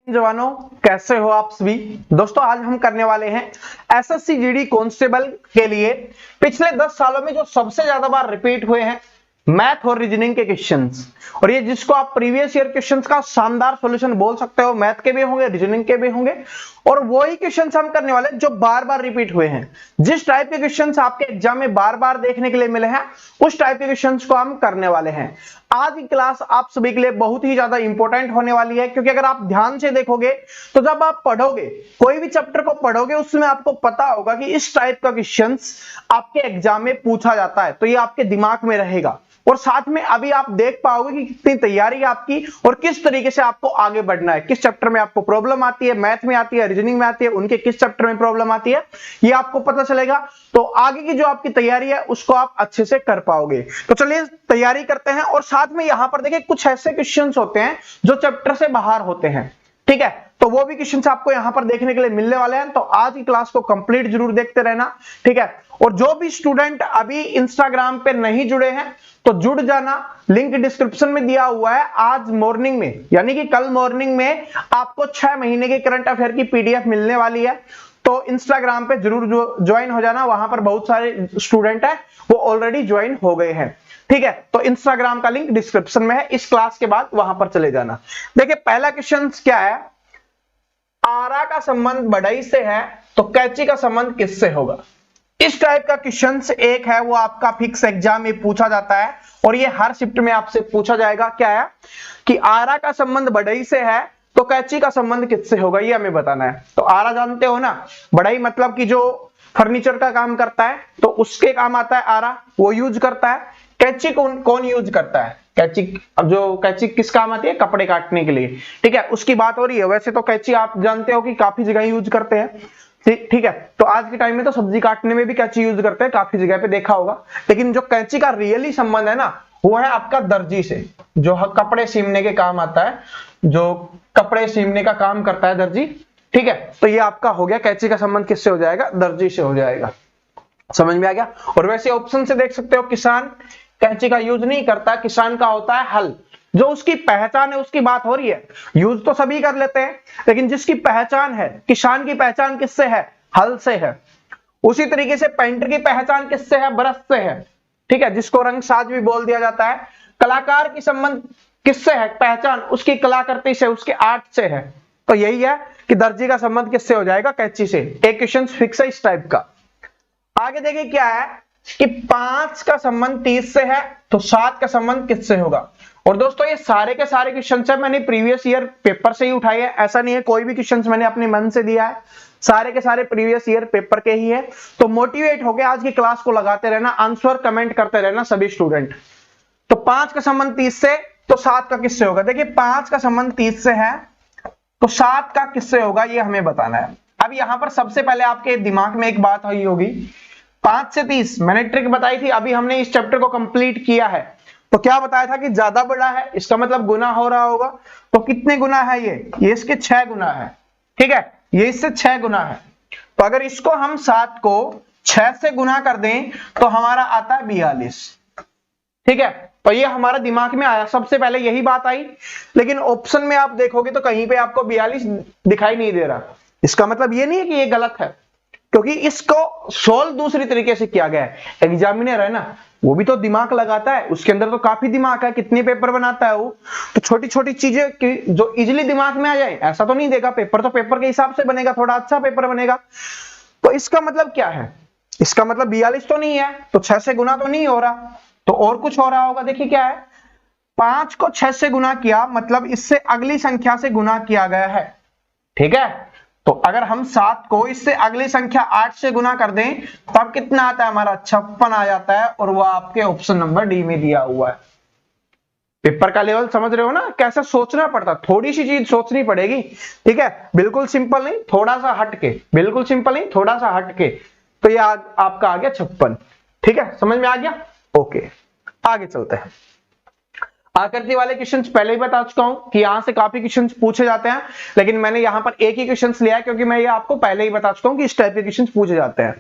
जवानों, कैसे हो आप सभी दोस्तों। आज हम करने वाले हैं एसएससी जीडी कांस्टेबल के लिए पिछले 10 सालों में जो सबसे ज्यादा बार रिपीट हुए हैं मैथ और रीजनिंग के क्वेश्चंस, और ये जिसको आप प्रीवियस ईयर क्वेश्चंस का शानदार सॉल्यूशन बोल सकते हो। मैथ के भी होंगे, रीजनिंग के भी होंगे, और वही क्वेश्चंस हम करने वाले जो बार बार रिपीट हुए हैं। जिस टाइप के क्वेश्चंस आपके एग्जाम में बार बार देखने के लिए मिले हैं उस टाइप के क्वेश्चंस को हम करने वाले हैं। आज की क्लास आप सभी के लिए बहुत ही ज्यादा इंपॉर्टेंट होने वाली है, क्योंकि अगर आप ध्यान से देखोगे तो जब आप पढ़ोगे, कोई भी चैप्टर को पढ़ोगे, उसमें आपको पता होगा कि इस टाइप का क्वेश्चंस आपके एग्जाम में पूछा जाता है, तो ये आपके दिमाग में रहेगा। और साथ में अभी आप देख पाओगे कि कितनी तैयारी है आपकी और किस तरीके से आपको आगे बढ़ना है, किस चैप्टर में आपको प्रॉब्लम आती है, मैथ में आती है, रीजनिंग में आती है, उनके किस चैप्टर में प्रॉब्लम आती है, ये आपको पता चलेगा। तो आगे की जो आपकी तैयारी है उसको आप अच्छे से कर पाओगे। तो चलिए तैयारी करते हैं। और साथ में यहां पर देखिए कुछ ऐसे क्वेश्चंस होते हैं जो चैप्टर से बाहर होते हैं, ठीक है, तो वो भी क्वेश्चंस आपको यहां पर देखने के लिए मिलने वाले हैं। तो आज की क्लास को कंप्लीट जरूर देखते रहना, ठीक है। और जो भी स्टूडेंट अभी इंस्टाग्राम पे नहीं जुड़े हैं तो जुड़ जाना, लिंक डिस्क्रिप्शन में दिया हुआ है। आज मॉर्निंग में यानी कि कल मॉर्निंग में आपको 6 महीने के करंट अफेयर की पीडीएफ मिलने वाली है, तो इंस्टाग्राम पे जरूर ज्वाइन हो जाना। वहां पर बहुत सारे स्टूडेंट है वो ऑलरेडी ज्वाइन हो गए हैं, ठीक है। तो इंस्टाग्राम का लिंक डिस्क्रिप्शन में है, इस क्लास के बाद वहां पर चले जाना। देखिए पहला क्वेश्चन क्या है, आरा का संबंध बढ़ई से है तो कैंची का संबंध किससे होगा। इस टाइप का क्वेश्चन एक है वो आपका फिक्स एग्जाम में पूछा जाता है, और ये हर शिफ्ट में आपसे पूछा जाएगा। क्या है कि आरा का संबंध बढ़ई से है तो कैंची का संबंध किससे होगा, ये हमें बताना है। तो आरा जानते हो ना, बढ़ई मतलब कि जो फर्नीचर का काम करता है तो उसके काम आता है आरा, वो यूज करता है। कैंची कौन यूज करता है, कैंची, अब जो कैंची किस काम आती है, कपड़े काटने के लिए, ठीक है, उसकी बात हो रही है। वैसे तो कैंची आप जानते हो कि काफी जगह यूज करते हैं, ठीक है। तो आज के टाइम में तो सब्जी काटने में भी कैंची यूज करते हैं, काफी जगह पे देखा होगा। लेकिन जो कैंची का रियली संबंध है ना, वो है आपका दर्जी से, जो कपड़े सीमने के काम आता है, जो कपड़े सीमने का काम करता है दर्जी, ठीक है। तो ये आपका हो गया, कैंची का संबंध किससे हो जाएगा, दर्जी से हो जाएगा। समझ में आ गया। और वैसे ऑप्शन से देख सकते हो, किसान कैंची का यूज नहीं करता, किसान का होता है हल। जो उसकी पहचान है उसकी बात हो रही है, यूज तो सभी कर लेते हैं, लेकिन जिसकी पहचान है, किसान की पहचान किससे है, हल से है। उसी तरीके से पेंटर की पहचान किससे है, ब्रश से है, ठीक है, जिसको रंगसाज भी बोल दिया जाता है। कलाकार की संबंध किससे है, पहचान उसकी कलाकृति से, उसके आर्ट से है। तो यही है कि दर्जी का संबंध किससे हो जाएगा, कैंची से। एक क्वेश्चन फिक्स है इस टाइप का। आगे देखिए क्या है कि 5 का संबंध 30 से है तो 7 का संबंध किससे होगा। और दोस्तों ये सारे के सारे क्वेश्चन है मैंने प्रीवियस ईयर पेपर से ही उठाए हैं, ऐसा नहीं है कोई भी क्वेश्चन मैंने अपने मन से दिया है, सारे के सारे प्रीवियस ईयर पेपर के ही है। तो मोटिवेट होकर आज की क्लास को लगाते रहना, आंसर कमेंट करते रहना सभी स्टूडेंट। तो 5 का संबंध 30 से तो 7 का किससे होगा। देखिए 5 का संबंध 30 से है तो 7 का किससे होगा, ये हमें बताना है। अब यहां पर सबसे पहले आपके दिमाग में एक बात आई होगी, 5 से 30 मैंने ट्रिक बताई थी, अभी हमने इस चैप्टर को कंप्लीट किया है। तो क्या बताया था कि ज्यादा बड़ा है, इसका मतलब गुना हो रहा होगा। तो कितने गुना है ये इसके 6 गुना है, ठीक है, ये इससे 6 गुना है। तो अगर इसको हम 7 को 6 से गुना कर दें तो हमारा आता है 42, ठीक है। तो ये हमारा दिमाग में आया, सबसे पहले यही बात आई। लेकिन ऑप्शन में आप देखोगे तो कहीं पे आपको 42 दिखाई नहीं दे रहा। इसका मतलब ये नहीं है कि ये गलत है, क्योंकि इसको सोल्व दूसरी तरीके से किया गया है। एग्जामिनर है ना, वो भी तो दिमाग लगाता है, उसके अंदर तो काफी दिमाग है, कितने पेपर बनाता है वो, तो छोटी छोटी चीजें जो इजीली दिमाग में आ जाए ऐसा तो नहीं देगा। पेपर तो पेपर के हिसाब से बनेगा, थोड़ा अच्छा पेपर बनेगा। तो इसका मतलब क्या है, इसका मतलब 42 तो नहीं है, तो 6 से गुना तो नहीं हो रहा, तो और कुछ हो रहा होगा। देखिए क्या है, 5 को 6 से गुना किया मतलब इससे अगली संख्या से गुना किया गया है, ठीक है। तो अगर हम 7 को इससे अगली संख्या 8 से गुना कर दें तब कितना आता है हमारा, 56 आ जाता है, और वो आपके ऑप्शन नंबर डी में दिया हुआ है। पेपर का लेवल समझ रहे हो ना, कैसे सोचना पड़ता, थोड़ी सी चीज सोचनी पड़ेगी, ठीक है, बिल्कुल सिंपल नहीं, थोड़ा सा हटके, बिल्कुल सिंपल नहीं, थोड़ा सा हटके। तो ये आपका आ गया 56, ठीक है, समझ में आ गया। ओके आगे चलते हैं। आकृति वाले क्वेश्चंस पहले ही बता चुका हूं कि यहां से काफी क्वेश्चंस पूछे जाते हैं, लेकिन मैंने यहां पर एक ही क्वेश्चंस लिया है क्योंकि मैं ये आपको पहले ही बता चुका हूं कि इस टाइप के क्वेश्चंस पूछे जाते हैं।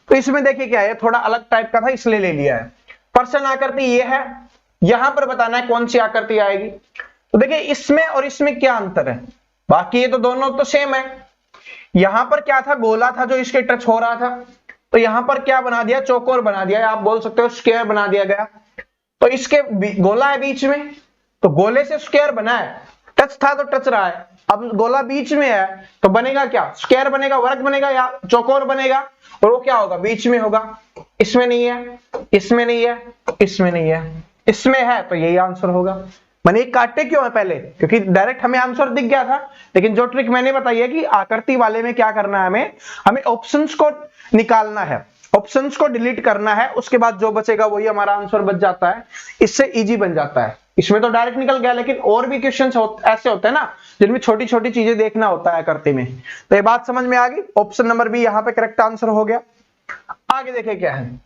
तो इसमें देखिए क्या है, थोड़ा अलग टाइप का था इसलिए ले लिया है। प्रश्न आकृति ये है, यहां पर बताना है कौन सी आकृति आएगी। तो देखिए इसमें और इसमें क्या अंतर है, बाकी ये तो दोनों तो सेम है। यहां पर क्या था, गोला था जो इसके टच हो रहा था, तो यहां पर क्या बना दिया, चौकोर बना दिया, आप बोल सकते हो स्क्वायर बना दिया गया। तो इसके गोला है बीच में, तो गोले से स्क्वायर बना है, टच था तो टच रहा है। अब गोला बीच में है तो बनेगा क्या, स्क्वायर बनेगा, वर्ग बनेगा या चौकोर बनेगा, और वो क्या होगा, बीच में होगा। इसमें नहीं है, इसमें नहीं है, इसमें नहीं है, इसमें है, तो यही आंसर होगा। मैंने एक काटे क्यों है पहले, क्योंकि डायरेक्ट हमें आंसर दिख गया था, लेकिन जो ट्रिक मैंने बताई है कि आकृति वाले में क्या करना है, हमें ऑप्शंस को निकालना है, ऑप्शंस को डिलीट करना है, उसके बाद जो बचेगा वही हमारा आंसर बच जाता है, इससे इजी बन जाता है। इसमें तो डायरेक्ट निकल गया, लेकिन और भी क्वेश्चंस ऐसे होते हैं ना जिनमें छोटी छोटी चीजें देखना होता है आकृति में। तो ये बात समझ में आ गई, ऑप्शन नंबर बी यहाँ पे करेक्ट आंसर हो गया। आगे देखें क्या है,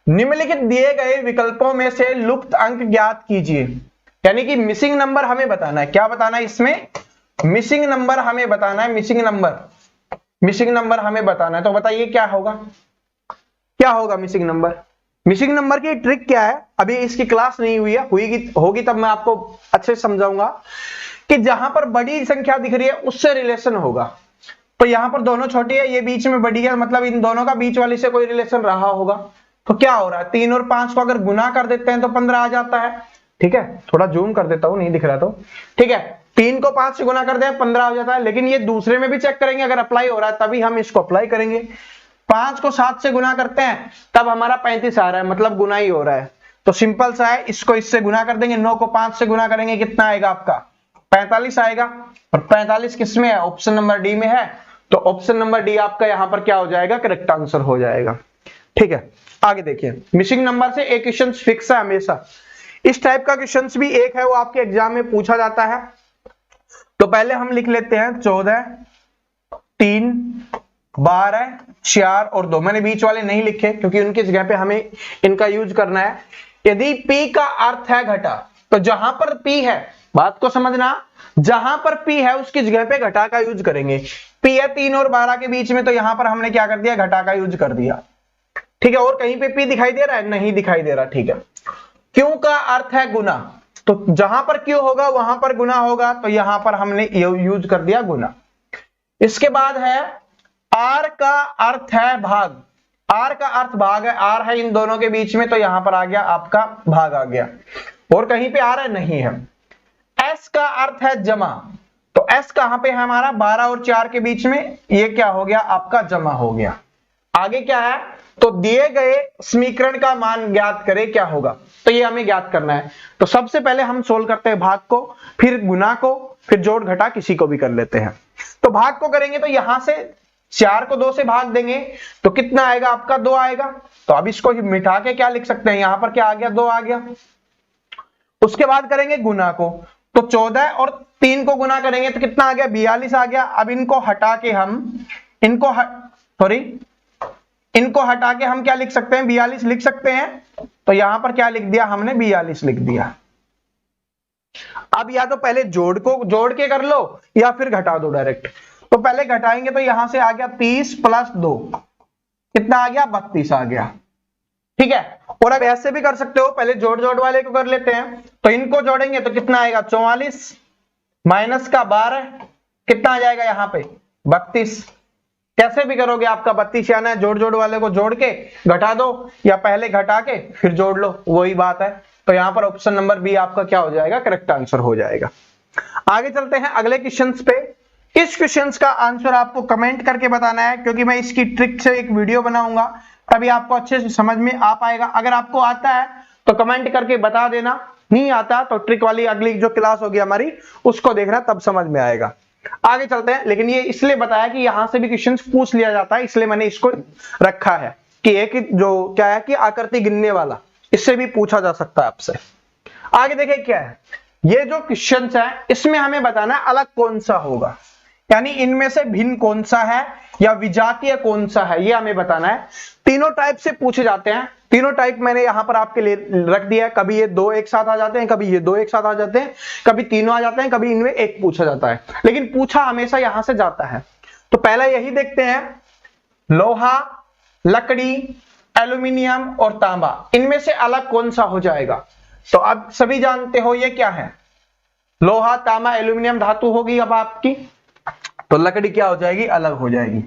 निम्नलिखित दिए गए विकल्पों में से लुप्त अंक ज्ञात कीजिए। यानी कि मिसिंग नंबर हमें बताना है, क्या बताना है इसमें, मिसिंग नंबर हमें बताना है, मिसिंग नंबर हमें बताना है। तो बताइए क्या होगा, क्या होगा मिसिंग नंबर। मिसिंग नंबर की ट्रिक क्या है, अभी इसकी क्लास नहीं हुई है, होगी तब मैं आपको अच्छे से समझाऊंगा कि जहां पर बड़ी संख्या दिख रही है उससे रिलेशन होगा। तो यहां पर दोनों छोटी है, ये बीच में बड़ी है, मतलब इन दोनों का बीच वाली से कोई रिलेशन रहा होगा। तो क्या हो रहा है, 3 और 5 को अगर गुना कर देते हैं तो 15 आ जाता है। ठीक है, थोड़ा जूम कर देता हूं, नहीं दिख रहा तो ठीक है, 3 को 5 से गुना कर दे 15 हो जाता है। लेकिन ये दूसरे में भी चेक करेंगे, अगर अप्लाई हो रहा है तभी हम इसको अप्लाई करेंगे। 5 को 7 से गुना करते हैं तब हमारा 35 आ रहा है, मतलब गुना ही हो रहा है। तो सिंपल सा है, इसको इससे गुना कर देंगे, 9 को 5 से गुना करेंगे, कितना आएगा आपका 45 आएगा। और 45 किसमें है, ऑप्शन नंबर डी में है। तो ऑप्शन नंबर डी आपका यहां पर क्या हो जाएगा, करेक्ट आंसर हो जाएगा। ठीक है, आगे देखिए, मिसिंग नंबर से एक क्वेश्चन फिक्स है हमेशा, इस टाइप का क्वेश्चन भी एक है, वो आपके एग्जाम में पूछा जाता है। तो पहले हम लिख लेते हैं 14, 3, 12, 4 और 2। मैंने बीच वाले नहीं लिखे क्योंकि उनकी जगह पे हमें इनका यूज करना है। यदि P का अर्थ है घटा, तो जहां पर P है, बात को समझना, जहां पर P है उसकी जगह पे घटा का यूज करेंगे। P है 3 और 12 के बीच में, तो यहां पर हमने क्या कर दिया, घटा का यूज कर दिया। ठीक है, और कहीं पे P दिखाई दे रहा है, नहीं दिखाई दे रहा। ठीक है, Q का अर्थ है गुना, तो जहां पर Q होगा वहां पर गुना होगा, तो यहां पर हमने यूज कर दिया गुना। इसके बाद है R का अर्थ है भाग, R का अर्थ भाग है, R है इन दोनों के बीच में, तो यहां पर आ गया आपका भाग आ गया, और कहीं पे R है, नहीं है। S का अर्थ है जमा, तो S कहां पे है हमारा, 12 और 4 के बीच में, ये क्या हो गया आपका, जमा हो गया। आगे क्या है, तो दिए गए समीकरण का मान ज्ञात करें, क्या होगा, तो ये हमें ज्ञात करना है। तो सबसे पहले हम सोल्व करते हैं भाग को, फिर गुना को, फिर जोड़ घटा किसी को भी कर लेते हैं। तो भाग को करेंगे तो यहां से 4 को 2 से भाग देंगे तो कितना आएगा आपका, 2 आएगा। तो अब इसको मिटा के क्या लिख सकते हैं, यहां पर क्या आ गया, 2 आ गया। उसके बाद करेंगे गुना को, तो 14 और 3 को गुना करेंगे तो कितना आ गया, 42 आ गया। अब इनको हटा के हम इनको हटा के हम क्या लिख सकते हैं, 42 लिख सकते हैं। तो यहां पर क्या लिख दिया हमने, 42 लिख दिया। अब या तो पहले जोड़ के कर लो या फिर घटा दो डायरेक्ट। तो पहले घटाएंगे तो यहां से आ गया 30 + 2, कितना आ गया, 32 आ गया। ठीक है, और अब ऐसे भी कर सकते हो, पहले जोड़ वाले को कर लेते हैं। तो इनको जोड़ेंगे तो कितना आएगा, 44 माइनस का 12, कितना आ जाएगा यहां पे, 32। कैसे भी करोगे आपका 32 आना है, जोड़ वाले को जोड़ के घटा दो या पहले घटा के फिर जोड़ लो, वही बात है। तो यहां पर ऑप्शन नंबर बी आपका क्या हो जाएगा, करेक्ट आंसर हो जाएगा। आगे चलते हैं अगले क्वेश्चन पे। इस क्वेश्चन का आंसर आपको कमेंट करके बताना है, क्योंकि मैं इसकी ट्रिक से एक वीडियो बनाऊंगा, तभी आपको अच्छे से समझ में आ पाएगा। अगर आपको आता है तो कमेंट करके बता देना, नहीं आता तो ट्रिक वाली अगली जो क्लास होगी हमारी उसको देखना, तब समझ में आएगा। आगे चलते हैं, लेकिन ये इसलिए बताया कि यहां से भी क्वेश्चन पूछ लिया जाता है, इसलिए मैंने इसको रखा है कि एक जो क्या है कि आकृति गिनने वाला, इससे भी पूछा जा सकता है आपसे। आगे देखिए क्या है, ये जो क्वेश्चन है इसमें हमें बताना है अलग कौन सा होगा, यानी इनमें से भिन्न कौन सा है या विजातीय कौन सा है, ये हमें बताना है। तीनों टाइप से पूछे जाते हैं, तीनों टाइप मैंने यहां पर आपके लिए रख दिया है। कभी ये 2 एक साथ आ जाते हैं, कभी ये 2 एक साथ आ जाते हैं, कभी तीनों आ जाते हैं, कभी इनमें एक पूछा जाता है, लेकिन पूछा हमेशा यहां से जाता है। तो पहला यही देखते हैं, लोहा, लकड़ी, एल्यूमिनियम और तांबा, इनमें से अलग कौन सा हो जाएगा। तो अब सभी जानते हो ये क्या है, लोहा, तांबा, एल्यूमिनियम धातु होगी अब आपकी, तो लकड़ी क्या हो जाएगी, अलग हो जाएगी।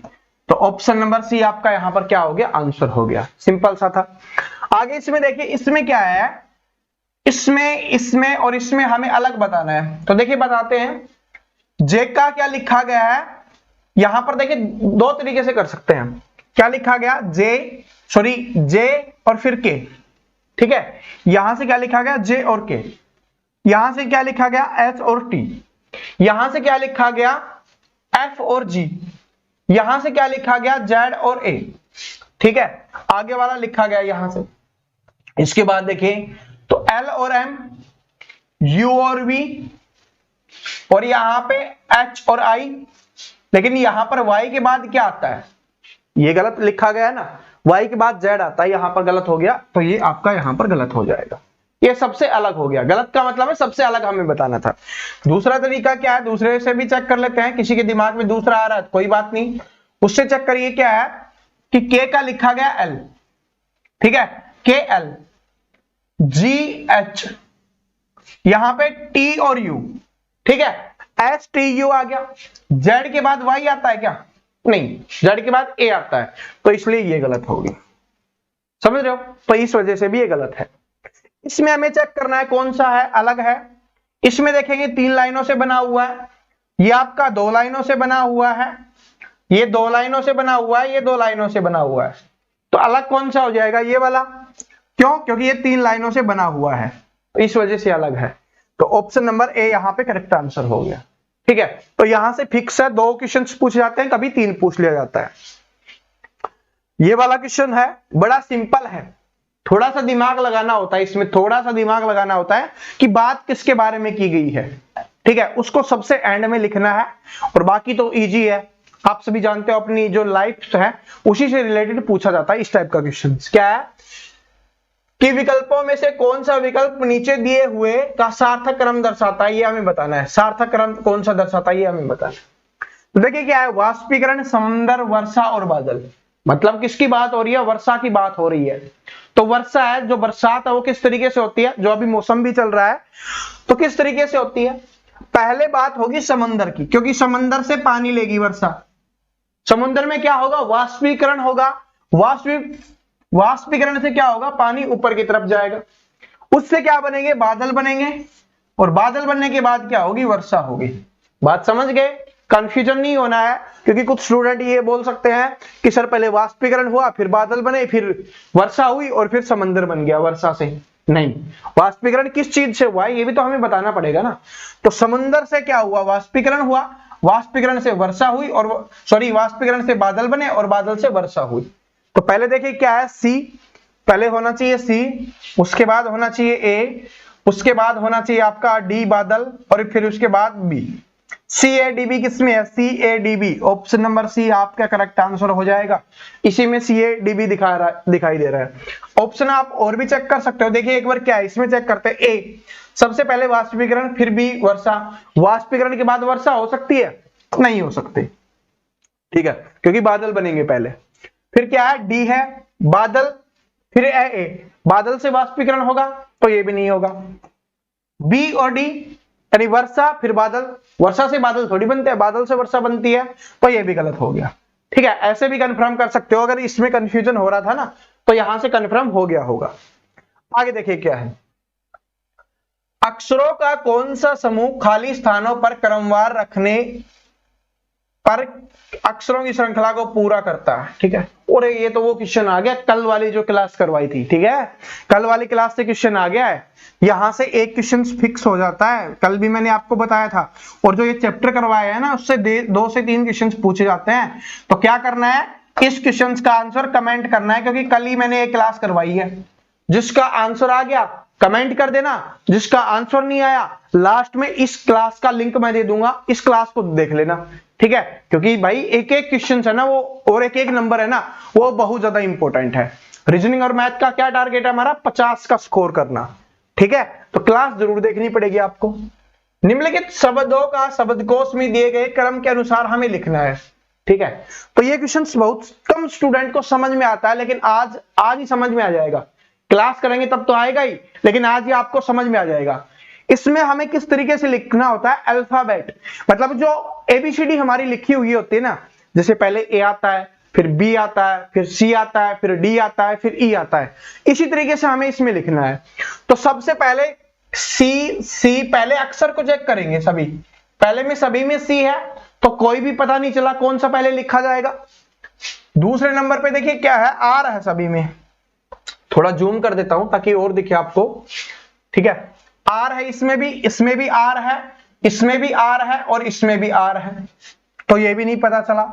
तो ऑप्शन नंबर सी आपका यहां पर क्या हो गया, आंसर हो गया। सिंपल सा था। आगे इसमें देखिए, इसमें क्या है, इसमें और इसमें हमें अलग बताना है। तो देखिए बताते हैं, जे का क्या लिखा गया है, यहां पर देखिए दो तरीके से कर सकते हैं। क्या लिखा गया, जे और फिर के, ठीक है। यहां से क्या लिखा गया, जे और के। यहां से क्या लिखा गया, एच और टी। यहां से क्या लिखा गया, एफ और जी। यहां से क्या लिखा गया, जेड और ए, ठीक है। आगे वाला लिखा गया यहां से। इसके बाद देखिए, तो एल और एम, यू और वी, और यहां पे एच और आई। लेकिन यहां पर वाई के बाद क्या आता है, ये गलत लिखा गया है ना, वाई के बाद जेड आता है, यहां पर गलत हो गया, तो ये आपका यहां पर गलत हो जाएगा। ये सबसे अलग हो गया, गलत का मतलब है सबसे अलग हमें बताना था। दूसरा तरीका क्या है, दूसरे से भी चेक कर लेते हैं, किसी के दिमाग में दूसरा आ रहा है कोई बात नहीं, उससे चेक करिए। क्या है कि के का लिखा गया एल, ठीक है, के एल, जी एच, यहां पे टी और यू, ठीक है, एस टी यू आ गया। जेड के बाद वाई आता है क्या, नहीं, जेड के बाद ए आता है, तो इसलिए ये गलत होगी। समझ रहे हो, तो इस वजह से भी ये गलत है। इसमें हमें चेक करना है कौन सा है, अलग है। इसमें देखेंगे 3 लाइनों से बना हुआ है, ये आपका 2 लाइनों से बना हुआ है, ये 2 लाइनों से बना हुआ है, ये 2 लाइनों से बना हुआ है। तो अलग कौन सा हो जाएगा, ये वाला। क्यों, क्योंकि ये 3 लाइनों से बना हुआ है, तो इस वजह से अलग है। तो ऑप्शन नंबर ए यहां पे करेक्ट आंसर हो गया, ठीक है। तो यहां से फिक्स है, 2 क्वेश्चन पूछे जाते हैं, कभी 3 पूछ लिया जाता है। ये वाला क्वेश्चन है, बड़ा सिंपल है, थोड़ा सा दिमाग लगाना होता है इसमें, थोड़ा सा दिमाग लगाना होता है कि बात किसके बारे में की गई है, ठीक है, उसको सबसे एंड में लिखना है, और बाकी तो इजी है। आप सभी जानते हो अपनी जो लाइफ है उसी से रिलेटेड पूछा जाता है इस टाइप का क्वेश्चन। क्या है कि विकल्पों में से कौन सा विकल्प नीचे दिए हुए का सार्थक क्रम दर्शाता है, ये हमें बताना है। सार्थक क्रम कौन सा दर्शाता है, ये हमें बताना है। तो देखिए क्या है, वाष्पीकरण, समुद्र, वर्षा और बादल। मतलब किसकी बात हो रही है, वर्षा की बात हो रही है। तो वर्षा है, जो बरसात है वो किस तरीके से होती है, जो अभी मौसम भी चल रहा है, तो किस तरीके से होती है। पहले बात होगी समंदर की, क्योंकि समंदर से पानी लेगी वर्षा। समुद्र में क्या होगा, वाष्पीकरण होगा। वाष्पीकरण से क्या होगा, पानी ऊपर की तरफ जाएगा, उससे क्या बनेंगे, बादल बनेंगे, और बादल बनने के बाद क्या होगी, वर्षा होगी। बात समझ गए, कंफ्यूजन नहीं होना है, क्योंकि कुछ स्टूडेंट ये बोल सकते हैं कि सर पहले वाष्पीकरण हुआ, फिर बादल बने, फिर वर्षा हुई, और फिर समंदर बन गया वर्षा से। नहीं, वाष्पीकरण किस चीज से हुआ है ये भी तो हमें बताना पड़ेगा ना। तो समुद्र से क्या हुआ, वाष्पीकरण हुआ, वाष्पीकरण से वर्षा हुई, और वाष्पीकरण से बादल बने, और बादल से वर्षा हुई। तो पहले देखिए क्या है, सी, पहले होना चाहिए सी, उसके बाद होना चाहिए ए, उसके बाद होना चाहिए आपका डी बादल, और फिर उसके बाद बी। CADB किसमें है, CADB, ऑप्शन नंबर सी आपका करेक्ट आंसर हो जाएगा। इसी में CADB दिखाई दे रहा है। ऑप्शन आप और भी चेक कर सकते हो। देखिए एक बार क्या है, इसमें चेक करते हैं। ए, सबसे पहले वाष्पीकरण, फिर बी वर्षा। वाष्पीकरण के बाद वर्षा हो सकती है, नहीं हो सकती, ठीक है, क्योंकि बादल बनेंगे पहले। फिर क्या है, डी है बादल, फिर ए, बादल से वाष्पीकरण होगा, तो ये भी नहीं होगा। बी और डी यानी वर्षा फिर बादल, वर्षा से बादल थोड़ी बनते हैं, बादल से वर्षा बनती है, तो ये भी गलत हो गया, ठीक है। ऐसे भी कंफर्म कर सकते हो, अगर इसमें कंफ्यूजन हो रहा था ना, तो यहां से कंफर्म हो गया होगा। आगे देखिए क्या है, अक्षरों का कौन सा समूह खाली स्थानों पर क्रमवार रखने पर अक्षरों की श्रृंखला को पूरा करता है, ठीक है। और ये तो वो क्वेश्चन आ गया कल वाली जो क्लास करवाई थी, ठीक है, कल वाली क्लास से क्वेश्चन आ गया है। यहां से एक क्वेश्चन फिक्स हो जाता है, कल भी मैंने आपको बताया था। और जो ये चैप्टर करवाया है ना, उससे 2 से 3 क्वेश्चन पूछे जाते हैं। तो क्या करना है, इस क्वेश्चन का आंसर कमेंट करना है, क्योंकि कल ही मैंने एक क्लास करवाई है। जिसका आंसर आ गया कमेंट कर देना, जिसका आंसर नहीं आया लास्ट में इस क्लास का लिंक मैं दे दूंगा, इस क्लास को देख लेना, ठीक है। क्योंकि भाई एक एक क्वेश्चन है ना वो, और एक एक नंबर है ना वो बहुत ज्यादा इंपॉर्टेंट है। रीजनिंग और मैथ का क्या टारगेट है हमारा, 50 का स्कोर करना, ठीक है। तो क्लास जरूर देखनी पड़ेगी आपको। निम्नलिखित शब्दों का शब्दकोश में दिए गए क्रम के अनुसार हमें लिखना है, ठीक है। तो ये क्वेश्चन बहुत कम स्टूडेंट को समझ में आता है, लेकिन आज ही समझ में आ जाएगा। क्लास करेंगे तब तो आएगा ही, लेकिन आज ही आपको समझ में आ जाएगा। इसमें हमें किस तरीके से लिखना होता है, अल्फाबेट, मतलब जो एबीसीडी हमारी लिखी हुई होती है ना, जैसे पहले ए आता है, फिर बी आता है, फिर सी आता है, फिर डी आता है, फिर ई आता है, इसी तरीके से हमें इसमें लिखना है। तो सबसे पहले सी पहले अक्षर को चेक करेंगे, सभी पहले में सभी में सी है तो कोई भी पता नहीं चला कौन सा पहले लिखा जाएगा। दूसरे नंबर पे देखिए क्या है, आर है सभी में, थोड़ा जूम कर देता हूं ताकि और दिखे आपको, ठीक है, आर है, इसमें भी आर है, इसमें भी आर है और इसमें भी आर है, तो ये भी नहीं पता चला।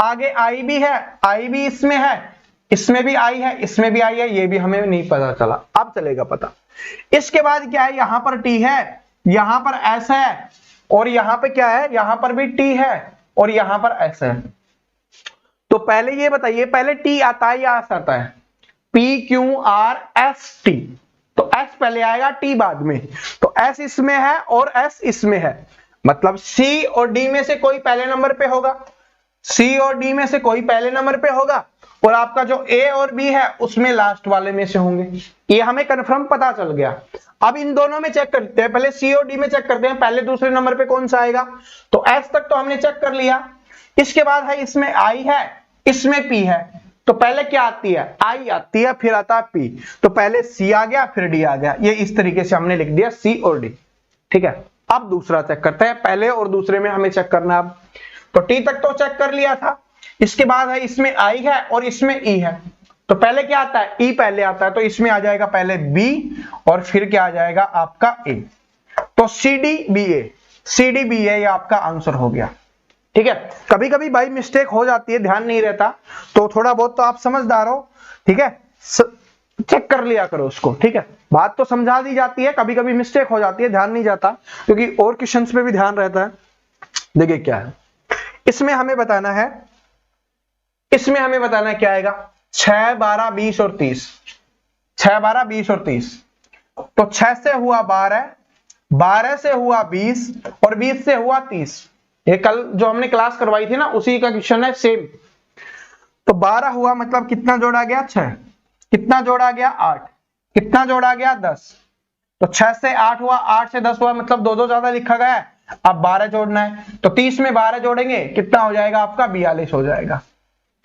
आगे आई भी है, आई भी इसमें है, इसमें भी आई है, इसमें भी आई है, ये भी हमें नहीं पता चला, अब चलेगा पता। इसके बाद क्या है, यहां पर टी है, यहां पर एस है, और यहां पे क्या है, यहां पर भी टी है और यहां पर एस है। तो पहले ये बताइए, पहले टी आता है या एस आता है, P Q R S T, तो एस पहले आएगा टी बाद में, तो एस इसमें है और एस इसमें है, मतलब सी और डी में से कोई पहले नंबर पे होगा, सी और डी में से कोई पहले नंबर पे होगा, और आपका जो ए और बी है उसमें लास्ट वाले में से होंगे, ये हमें कंफर्म पता चल गया। अब इन दोनों में चेक करते हैं, पहले सी और डी में चेक करते हैं, पहले दूसरे नंबर पे कौन सा आएगा, तो एस तक तो हमने चेक कर लिया। इसके बाद है इसमें आई है, इसमें पी है, तो पहले क्या आती है, आई आती है, फिर आता है पी, तो पहले सी आ गया फिर डी आ गया, ये इस तरीके से हमने लिख दिया सी और डी, ठीक है। अब दूसरा चेक करते हैं, पहले और दूसरे में हमें चेक करना है। अब तो टी तक तो चेक कर लिया था, इसके बाद है इसमें आई है और इसमें ई है, तो पहले क्या आता है, ई पहले आता है, तो इसमें आ जाएगा पहले बी और फिर क्या आ जाएगा आपका ए, तो सी डी बी ए, सी डी बी ए, ये आपका आंसर हो गया, ठीक है। कभी कभी भाई मिस्टेक हो जाती है, ध्यान नहीं रहता, तो थोड़ा बहुत तो आप समझदार हो, ठीक है, चेक कर लिया करो उसको, ठीक है, बात तो समझा दी जाती है, कभी कभी मिस्टेक हो जाती है, ध्यान नहीं जाता, क्योंकि और क्वेश्चंस पे भी ध्यान रहता है। देखिए क्या है, इसमें हमें बताना है, इसमें हमें बताना क्या आएगा, 6, 12, 20 और 30, 6, 12, 20 और 30, तो 6 से हुआ 12, 12 से हुआ 20 और 20 से हुआ 30, ये कल जो हमने क्लास करवाई थी ना उसी का क्वेश्चन है सेम। तो 12 हुआ मतलब कितना जोड़ा गया, 6, कितना जोड़ा गया 8, कितना जोड़ा गया 10, तो 6 से 8 हुआ, 8 से 10 हुआ, मतलब दो ज्यादा लिखा गया है, अब 12 जोड़ना है, तो 30 में 12 जोड़ेंगे कितना हो जाएगा आपका, 42 हो जाएगा,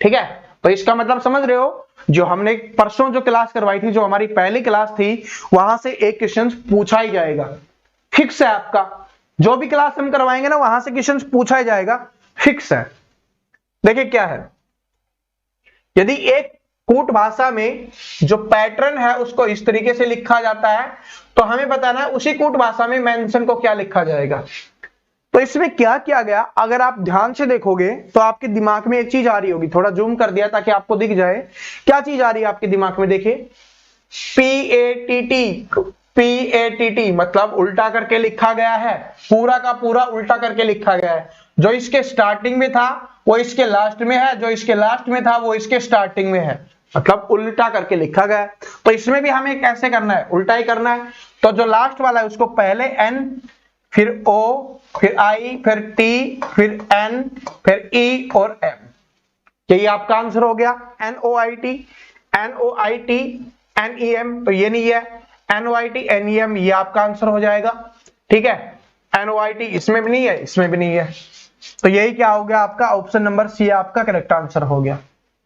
ठीक है। तो इसका मतलब समझ रहे हो, जो हमने परसों जो क्लास करवाई थी, जो हमारी पहली क्लास थी, वहां से एक क्वेश्चन पूछा ही जाएगा, फिक्स है आपका, जो भी क्लास हम करवाएंगे ना वहां से क्वेश्चन पूछा ही जाएगा, फिक्स है। देखिए क्या है, यदि एक कूट भाषा में जो पैटर्न है उसको इस तरीके से लिखा जाता है, तो हमें बताना है उसी कूट भाषा में मेंशन को क्या लिखा जाएगा। तो इसमें क्या किया गया, अगर आप ध्यान से देखोगे तो आपके दिमाग में एक चीज आ रही होगी, थोड़ा जूम कर दिया ताकि आपको दिख जाए, क्या चीज आ रही है आपके दिमाग में, देखिए PATT मतलब उल्टा करके लिखा गया है, पूरा का पूरा उल्टा करके लिखा गया है, जो इसके स्टार्टिंग में था वो इसके लास्ट में है, जो इसके लास्ट में था वो इसके स्टार्टिंग में है, मतलब उल्टा करके लिखा गया है। तो इसमें भी हमें कैसे करना है, उल्टा ही करना है, तो जो लास्ट वाला है उसको पहले N, फिर O, फिर I, फिर T, फिर N, फिर E और M, यही आपका आंसर हो गया, NOIT, NOIT, NEM, तो ये नहीं है, NOIT, NEM, ये आपका आंसर हो जाएगा, ठीक है। NOIT इसमें भी नहीं है, इसमें भी नहीं है, तो यही क्या हो गया आपका, ऑप्शन नंबर सी आपका करेक्ट आंसर हो गया।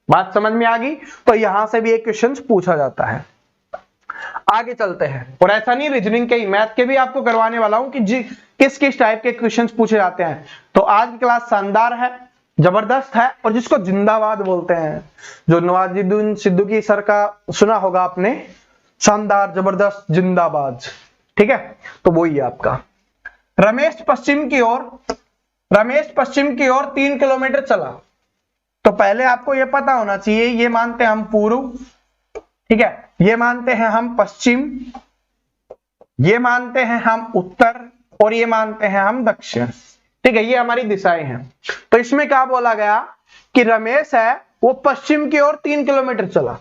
बात समझ में आ गई, तो यहां से भी एक क्वेश्चन पूछा जाता है। आगे चलते हैं, और ऐसा नहीं रीजनिंग के ही, मैथ के भी आपको करवाने वाला हूं कि किस किस टाइप के क्वेश्चंस पूछे जाते हैं। तो आज की क्लास शानदार है, जबरदस्त है, और जिसको जिंदाबाद बोलते हैं, जो नवाजुद्दीन सिद्दीकी सर का सुना होगा आपने, शानदार जबरदस्त जिंदाबाद, ठीक है, तो वही है आपका। रमेश पश्चिम की ओर 3 किलोमीटर चला, तो पहले आपको यह पता होना चाहिए, ये मानते हैं हम पूर्व, ठीक है, ये मानते हैं हम पश्चिम, ये मानते हैं हम उत्तर, और ये मानते हैं हम दक्षिण, ठीक है, ये हमारी दिशाएं हैं। तो इसमें क्या बोला गया कि रमेश है वो पश्चिम की ओर 3 किलोमीटर चला,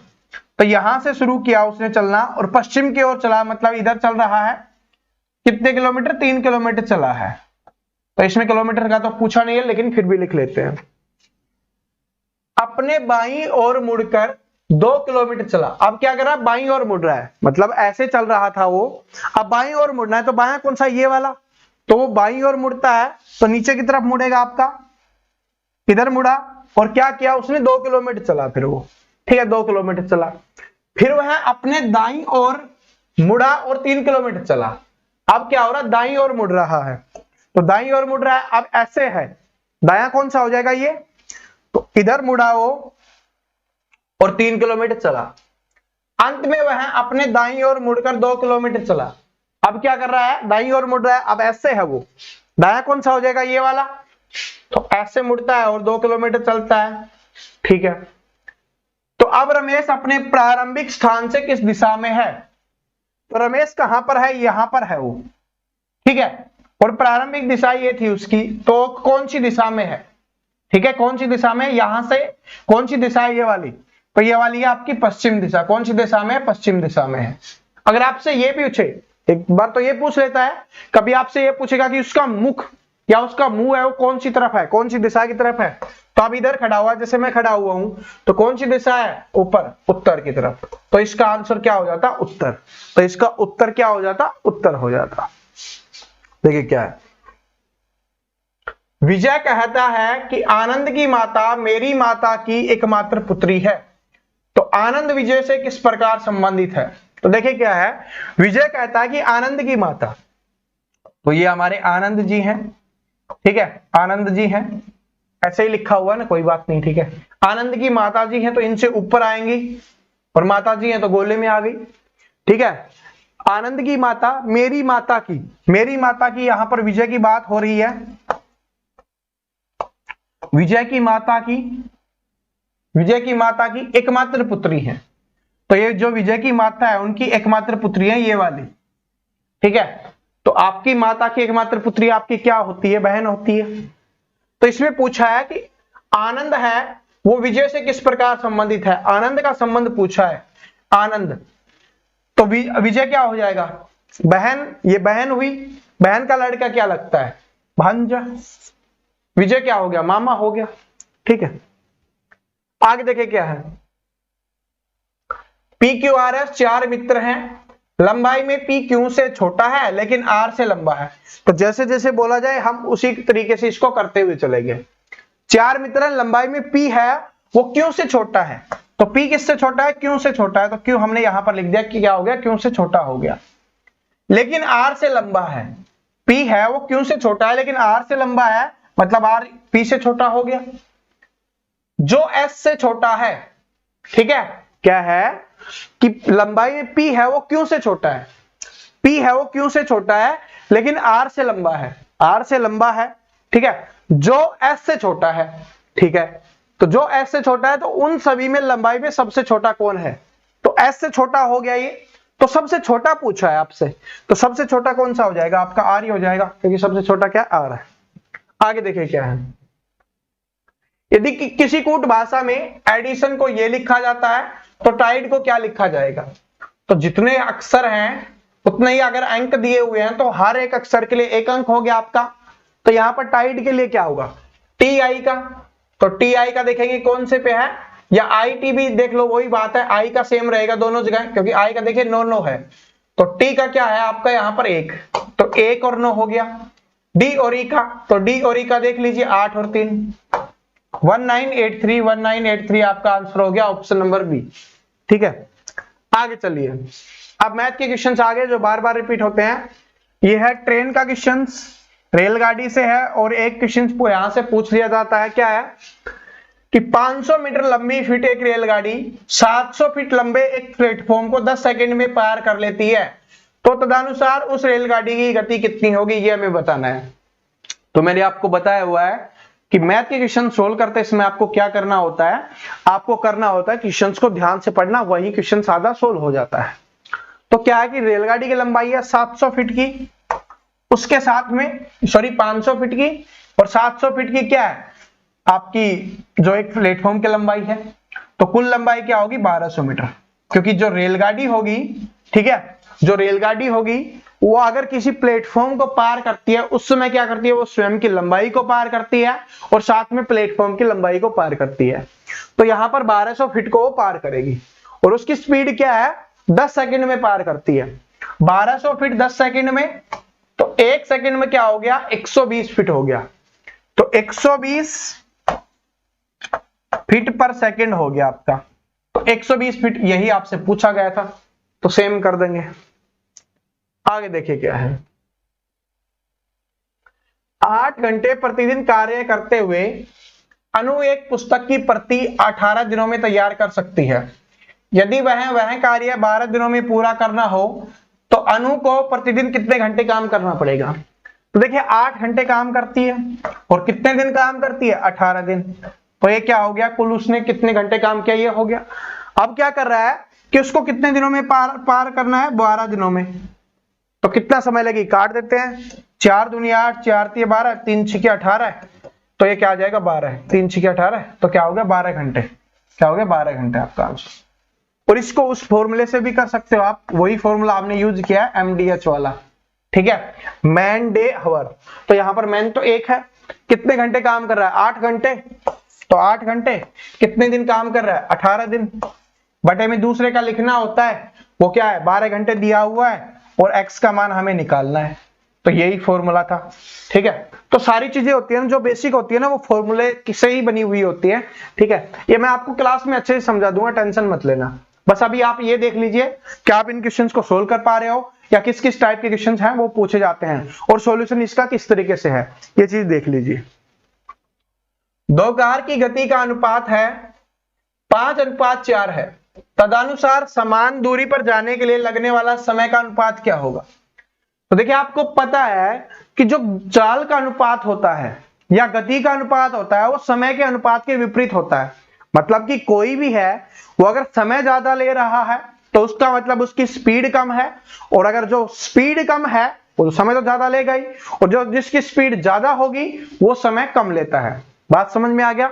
तो यहां से शुरू किया उसने चलना और पश्चिम की ओर चला, मतलब इधर चल रहा है, कितने किलोमीटर, 3 किलोमीटर चला है। तो इसमें किलोमीटर का तो पूछा नहीं है, लेकिन फिर भी लिख लेते हैं। अपने बाईं ओर मुड़कर 2 किलोमीटर चला। अब क्या कर रहा है, बाईं ओर मुड़ रहा है, मतलब ऐसे चल रहा था वो, अब बाईं ओर मुड़ना है, तो बायां कौन सा, ये वाला, तो वो बाईं ओर मुड़ता है तो नीचे की तरफ मुड़ेगा आपका, इधर मुड़ा और क्या किया उसने, 2 किलोमीटर चला फिर वो, ठीक है 2 किलोमीटर चला। फिर वह अपने दाईं ओर मुड़ा और 3 किलोमीटर चला। अब क्या हो रहा है, दाईं ओर मुड़ रहा है, तो दाईं ओर मुड़ रहा है, अब ऐसे है, दाया कौन सा हो जाएगा ये, तो इधर मुड़ा वो और 3 किलोमीटर चला। अंत में वह अपने दाईं ओर मुड़कर 2 किलोमीटर चला। अब क्या कर रहा है, दाईं ओर मुड़ रहा है, अब ऐसे है वो, दाया कौन सा हो जाएगा, ये वाला, तो ऐसे मुड़ता है और 2 किलोमीटर चलता है, ठीक है। तो अब रमेश अपने प्रारंभिक स्थान से किस दिशा में है, तो रमेश कहां पर है, यहां पर है वो, ठीक है, और प्रारंभिक दिशा ये थी उसकी, तो कौन सी दिशा में है, ठीक है, कौन सी दिशा में, यहां से कौन सी दिशा है, ये वाली, तो ये वाली है आपकी पश्चिम दिशा, कौन सी दिशा में है, पश्चिम दिशा में है। अगर आपसे ये पूछे, एक बार तो ये पूछ लेता है, कभी आपसे ये पूछेगा कि उसका मुख या उसका मुंह है वो कौन सी तरफ है, कौन सी दिशा की तरफ है, तो अब इधर खड़ा हुआ, जैसे मैं खड़ा हुआ हूं, तो कौन सी दिशा है, ऊपर, उत्तर की तरफ, तो इसका आंसर क्या हो जाता, उत्तर, तो इसका उत्तर क्या हो जाता, उत्तर हो जाता। देखिए क्या है, विजय कहता है कि आनंद की माता मेरी माता की एकमात्र पुत्री है, तो आनंद विजय से किस प्रकार संबंधित है, तो देखिए क्या है, विजय कहता है कि आनंद की माता, तो ये हमारे आनंद जी हैं, ठीक है, आनंद जी हैं, ऐसे ही लिखा हुआ है ना, कोई बात नहीं, ठीक है, आनंद की माता जी हैं तो इनसे ऊपर आएंगी, और माता जी हैं तो गोले में आ गई, ठीक है। आनंद की माता मेरी माता की, मेरी माता की, यहां पर विजय की बात हो रही है, विजय की माता की, विजय की माता की एकमात्र पुत्री है, तो ये जो विजय की माता है उनकी एकमात्र पुत्री है ये वाली, ठीक है। तो आपकी माता की एकमात्र पुत्री आपकी क्या होती है, बहन होती है। तो इसमें पूछा है कि आनंद है वो विजय से किस प्रकार संबंधित है, आनंद का संबंध पूछा है, आनंद, तो विजय क्या हो जाएगा, बहन, ये बहन हुई, बहन का लड़का क्या लगता है, भांजा, विजय क्या हो गया, मामा हो गया, ठीक है। आगे देखे क्या है, पी क्यू आर एस 4 मित्र हैं, लंबाई में पी क्यू से छोटा है लेकिन आर से लंबा है, तो जैसे जैसे बोला जाए हम उसी तरीके से इसको करते हुए चलेंगे। 4 मित्र हैं, लंबाई में पी है वो क्यू से छोटा है, तो पी किससे छोटा है, क्यू से छोटा है, तो क्यू हमने यहां पर लिख दिया कि क्या हो गया, क्यू से छोटा हो गया, लेकिन आर से लंबा है, पी है वो क्यू से छोटा है लेकिन आर से लंबा है, मतलब आर पी से छोटा हो गया। जो एस से छोटा है, ठीक है, क्या है कि लंबाई में पी है वो क्यू से छोटा है, पी है वो क्यू से छोटा है लेकिन आर से लंबा है, आर से लंबा है, ठीक है, जो एस से छोटा है, ठीक है, तो जो एस से छोटा है तो उन सभी में लंबाई में सबसे छोटा कौन है, तो एस से छोटा हो गया ये, तो सबसे छोटा पूछा है आपसे, तो सबसे छोटा कौन सा हो जाएगा आपका, आर ही हो जाएगा, क्योंकि सबसे छोटा क्या, आर है। आगे देखिए क्या है, यदि किसी कूट भाषा में एडिशन को ये लिखा जाता है तो टाइड को क्या लिखा जाएगा, तो जितने अक्षर हैं उतने ही अगर अंक दिए हुए हैं तो हर एक अक्षर के लिए 1 अंक हो गया आपका, तो यहां पर टाइड के लिए क्या होगा, टी आई का, तो टी आई का देखेंगे कौन से पे है, या आई टी भी देख लो, वही बात है, आई का सेम रहेगा दोनों जगह, क्योंकि आई का देखिए 9 है, तो टी का क्या है आपका यहां पर 1, तो 1 और 9 हो गया। डी और ई का, तो डी और ई का देख लीजिए 8 और 3, 1983, 1983 आपका आंसर हो गया ऑप्शन नंबर बी, ठीक है। आगे चलिए, अब मैथ के क्वेश्चंस आगे जो बार बार रिपीट होते हैं, ये है ट्रेन का क्वेश्चंस, रेलगाड़ी से है, और एक क्वेश्चन यहां से पूछ लिया जाता है, क्या है कि 500 मीटर लंबी फिट एक रेलगाड़ी 700 फीट लंबे एक प्लेटफॉर्म को 10 सेकंड में पार कर लेती है, तो तदनुसार उस रेलगाड़ी की गति कितनी होगी, ये हमें बताना है। तो मैंने आपको बताया हुआ है कि मैथ के क्वेश्चन सोल्व करते इसमें आपको क्या करना होता है, आपको करना होता है क्वेश्चंस को ध्यान से पढ़ना, वही क्वेश्चन आधा सोल्व हो जाता है। तो क्या है कि रेलगाड़ी की लंबाई है 700 फीट की, उसके साथ में 500 फीट की, और 700 फीट की क्या है आपकी जो एक प्लेटफॉर्म की लंबाई है, तो कुल लंबाई क्या होगी 1200 मीटर, क्योंकि जो रेलगाड़ी होगी, ठीक है, जो रेलगाड़ी होगी वो अगर किसी प्लेटफॉर्म को पार करती है उस समय क्या करती है, वो स्वयं की लंबाई को पार करती है और साथ में प्लेटफॉर्म की लंबाई को पार करती है। तो यहां पर 1200 फीट को वो पार करेगी और उसकी स्पीड क्या है, 10 सेकंड में पार करती है। 1200 फीट 10 सेकंड में, तो 1 सेकंड में क्या हो गया, 120 फीट हो गया। तो 120 फीट पर सेकंड हो गया आपका। तो 120 फीट यही आपसे पूछा गया था, तो सेम कर देंगे। आगे देखिए क्या है, 8 घंटे प्रतिदिन कार्य करते हुए अनु एक पुस्तक की प्रति 18 दिनों में तैयार कर सकती है। यदि वह कार्य 12 दिनों में पूरा करना हो तो अनु को प्रतिदिन कितने घंटे काम करना पड़ेगा। तो देखिए 8 घंटे काम करती है और कितने दिन काम करती है, 18 दिन। तो ये क्या हो गया, कुल उसने कितने घंटे काम किया, ये हो गया। अब क्या कर रहा है कि उसको कितने दिनों में पार करना है, 12 दिनों में। तो कितना समय लगेगी, काट देते हैं, 4 दूनी 8, 4 तिये 12, 3 छिके 18, तो ये क्या आ जाएगा 12, 3 छिके 18, तो क्या हो गया 12 घंटे। क्या हो गया 12 घंटे आपका आंसर। और इसको उस फॉर्मूले से भी कर सकते हो आप, वही फॉर्मूला आपने यूज किया है MDH वाला, ठीक है, मैन डे हावर। तो यहां पर मैन तो एक है, कितने घंटे काम कर रहा है, 8 घंटे। तो 8 घंटे कितने दिन काम कर रहा है, 18 दिन। बटे में दूसरे का लिखना होता है, वो क्या है 12 घंटे दिया हुआ है और x का मान हमें निकालना है। तो यही फॉर्मूला था, ठीक है। तो सारी चीजें होती है ना जो बेसिक होती है ना, वो फॉर्मूले से ही बनी हुई होती है, ठीक है। ये मैं आपको क्लास में अच्छे से समझा दूंगा, टेंशन मत लेना। बस अभी आप ये देख लीजिए कि आप इन क्वेश्चंस को सोल्व कर पा रहे हो या किस किस टाइप के क्वेश्चंस हैं वो पूछे जाते हैं और सॉल्यूशन इसका किस तरीके से है, ये चीज देख लीजिए। दो कार की गति का अनुपात है 5:4 है, तदनुसार समान दूरी पर जाने के लिए लगने वाला समय का अनुपात क्या होगा। तो देखिए आपको पता है कि जो चाल का अनुपात होता है या गति का अनुपात होता है वो समय के अनुपात के विपरीत होता है। मतलब कि कोई भी है वो अगर समय ज्यादा ले रहा है तो उसका मतलब उसकी स्पीड कम है, और अगर जो स्पीड कम है वो समय तो ज्यादा लेगा ही, और जो जिसकी स्पीड ज्यादा होगी वो समय कम लेता है। बात समझ में आ गया।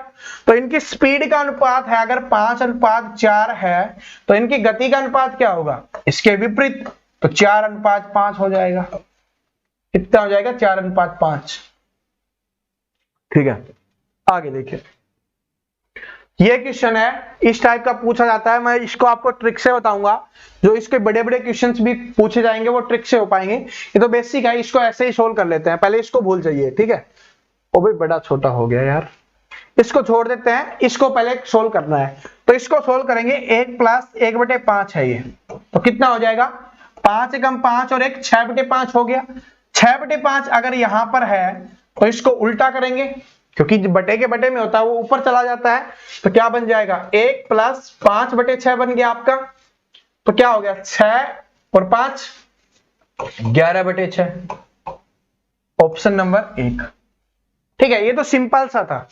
तो इनकी स्पीड का अनुपात है अगर 5:4 है, तो इनकी गति का अनुपात क्या होगा, इसके विपरीत, तो 4:5 हो जाएगा। कितना हो जाएगा, 4:5। ठीक है, आगे देखिए, ये क्वेश्चन है इस टाइप का पूछा जाता है। मैं इसको आपको ट्रिक से बताऊंगा, जो इसके बड़े बड़े क्वेश्चंस भी पूछे जाएंगे वो ट्रिक से हो पाएंगे। ये तो बेसिक है, इसको ऐसे ही सोल्व कर लेते हैं, पहले इसको भूल जाइए, ठीक है। वो भी बड़ा छोटा हो गया यार, इसको छोड़ देते हैं, इसको पहले सोल्व करना है। तो इसको सोल्व करेंगे, 1 + 1/5 है ये, तो कितना हो जाएगा, 5 × 5 और 1 6/5 हो गया। 6/5 अगर यहां पर है तो इसको उल्टा करेंगे, क्योंकि बटे के बटे में होता है वो ऊपर चला जाता है। तो क्या बन जाएगा, 1 + 5/6 बन गया आपका। तो क्या हो गया, 6 और 5 11/6, ऑप्शन नंबर 1। ठीक है, ये तो सिंपल सा था,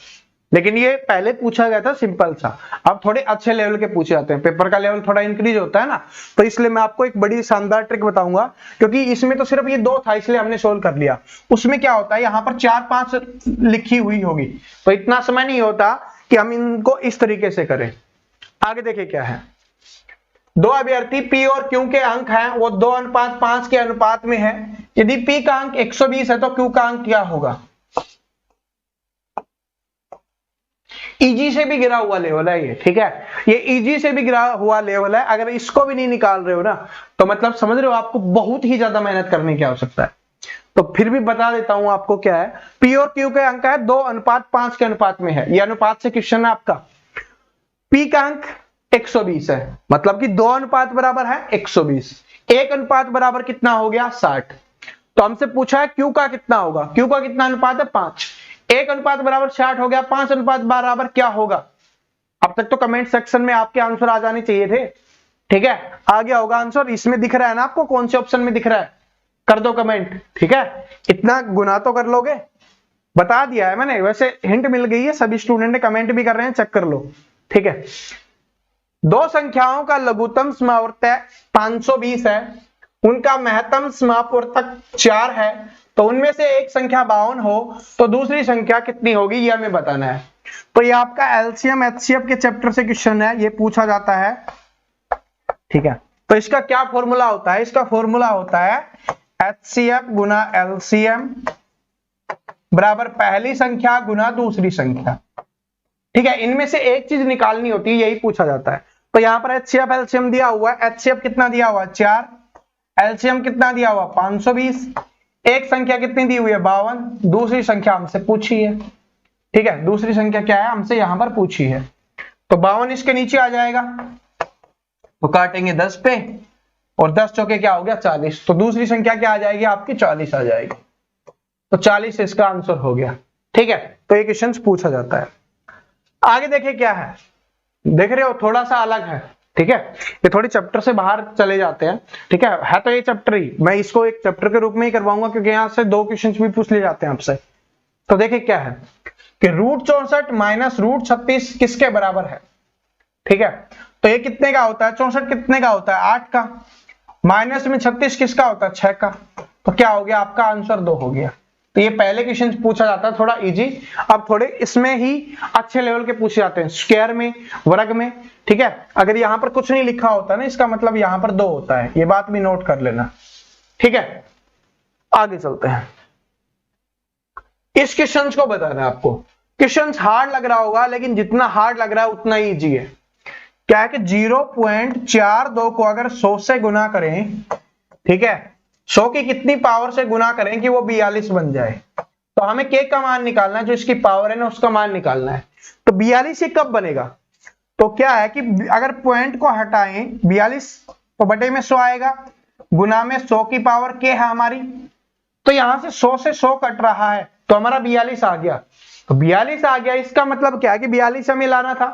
लेकिन ये पहले पूछा गया था सिंपल सा। अब थोड़े अच्छे लेवल के पूछे जाते हैं, पेपर का लेवल थोड़ा इंक्रीज होता है ना, तो इसलिए मैं आपको एक बड़ी शानदार ट्रिक बताऊंगा, क्योंकि इसमें तो सिर्फ ये 2 था इसलिए हमने सोल्व कर लिया। उसमें क्या होता है, यहाँ पर 4-5 लिखी हुई होगी, तो इतना समय नहीं होता कि हम इनको इस तरीके से करें। आगे देखिए क्या है, 2 अभ्यर्थी P और Q के अंक हैं, वो 2:5 के अनुपात में है। यदि P का अंक 120 है तो Q का अंक क्या होगा। इजी से भी गिरा हुआ लेवल है ये, ठीक है, ये इजी से भी गिरा हुआ लेवल है। अगर इसको भी नहीं निकाल रहे हो ना, तो मतलब समझ रहे हो आपको बहुत ही ज्यादा मेहनत करने की आवश्यकता है। तो फिर भी बता देता हूं आपको क्या है, P और Q के अंक है 2:5 के अनुपात में है। ये अनुपात से क्वेश्चन है आपका। P का अंक 120 है, मतलब कि 2 अनुपात बराबर है 120, 1 अनुपात बराबर कितना हो गया 60। तो हमसे पूछा है Q का कितना होगा, Q का कितना अनुपात है 5, 1 अनुपात बराबर 60 हो गया, 5 अनुपात बराबर क्या होगा। अब तक तो कमेंट सेक्शन में आपके आंसर आ जाने चाहिए थे, ठीक है, आ गया होगा आंसर। इसमें दिख रहा है ना आपको, कौन से ऑप्शन में दिख रहा है, कर दो कमेंट, ठीक है। इतना गुना तो कर लोगे, बता दिया है मैंने, वैसे हिंट मिल गई है, सभी स्टूडेंट ने कमेंट भी कर रहे हैं, चेक कर लो, ठीक है। 2 संख्याओं का लघुत्तम समावर्तक 520 है, उनका महत्तम समापवर्तक 4 है, तो उनमें से एक संख्या 52 हो तो दूसरी संख्या कितनी होगी, ये हमें बताना है। तो ये आपका एलसीएम एचसीएफ के चैप्टर से क्वेश्चन है, ये पूछा जाता है, ठीक है। तो इसका क्या फॉर्मूला होता है? इसका फॉर्मूला होता है HCF गुना LCM बराबर पहली संख्या गुना दूसरी संख्या। ठीक है, इनमें से एक चीज निकालनी होती है, यही पूछा जाता है। तो यहां पर HCF LCM दिया हुआ है। HCF कितना दिया हुआ है? 4। LCM कितना दिया हुआ? 520। एक संख्या कितनी दी हुई है? 52। दूसरी संख्या हमसे पूछी है। ठीक है, दूसरी संख्या क्या है? हमसे यहां पर पूछी है। तो 52 इसके नीचे आ जाएगा, तो काटेंगे 10 पे, और 10 चौके क्या हो गया? 40। तो दूसरी संख्या क्या आ जाएगी आपकी? 40 आ जाएगी। तो 40 इसका आंसर हो गया। ठीक है, तो ये क्वेश्चन पूछा जाता है। आगे देखिए क्या है, देख रहे हो थोड़ा सा अलग है। ठीक है, ये थोड़ी चैप्टर से बाहर चले जाते हैं। ठीक है तो ये चैप्टर ही, मैं इसको एक चैप्टर के रूप में ही करवाऊंगा, क्योंकि यहां से 2 क्वेश्चन भी पूछ लिए जाते हैं आपसे। तो देखिए क्या है कि √64 माइनस √36 किसके बराबर है? ठीक है, तो ये कितने का होता है? 64 कितने का होता है? 8 का। माइनस में 36 किसका होता है? 6 का। तो क्या हो गया? आपका आंसर 2 हो गया। तो ये पहले क्वेश्चन पूछा जाता है थोड़ा इजी। अब थोड़े इसमें ही अच्छे लेवल के पूछे जाते हैं, स्क्वायर में, वर्ग में। ठीक है, अगर यहां पर कुछ नहीं लिखा होता ना, इसका मतलब यहां पर 2 होता है, ये बात भी नोट कर लेना। ठीक है, आगे चलते हैं। इस क्वेश्चन को बताना है आपको। क्वेश्चन हार्ड लग रहा होगा, लेकिन जितना हार्ड लग रहा है उतना ही इजी है। क्या है कि 0.42 को अगर 100 से गुना करें, ठीक है, 100 की कितनी पावर से गुना करें कि वो 42 बन जाए? तो हमें k का मान निकालना है, जो इसकी पावर है ना उसका मान निकालना है। तो 42 ये कब बनेगा? तो क्या है कि अगर पॉइंट को हटाएं 42 तो बटे में 100 आएगा, गुना में 100 की पावर k है हमारी। तो यहां से 100 से 100 कट रहा है, तो हमारा 42 आ गया। तो 42 आ गया, इसका मतलब क्या है कि 42 हमें लाना था।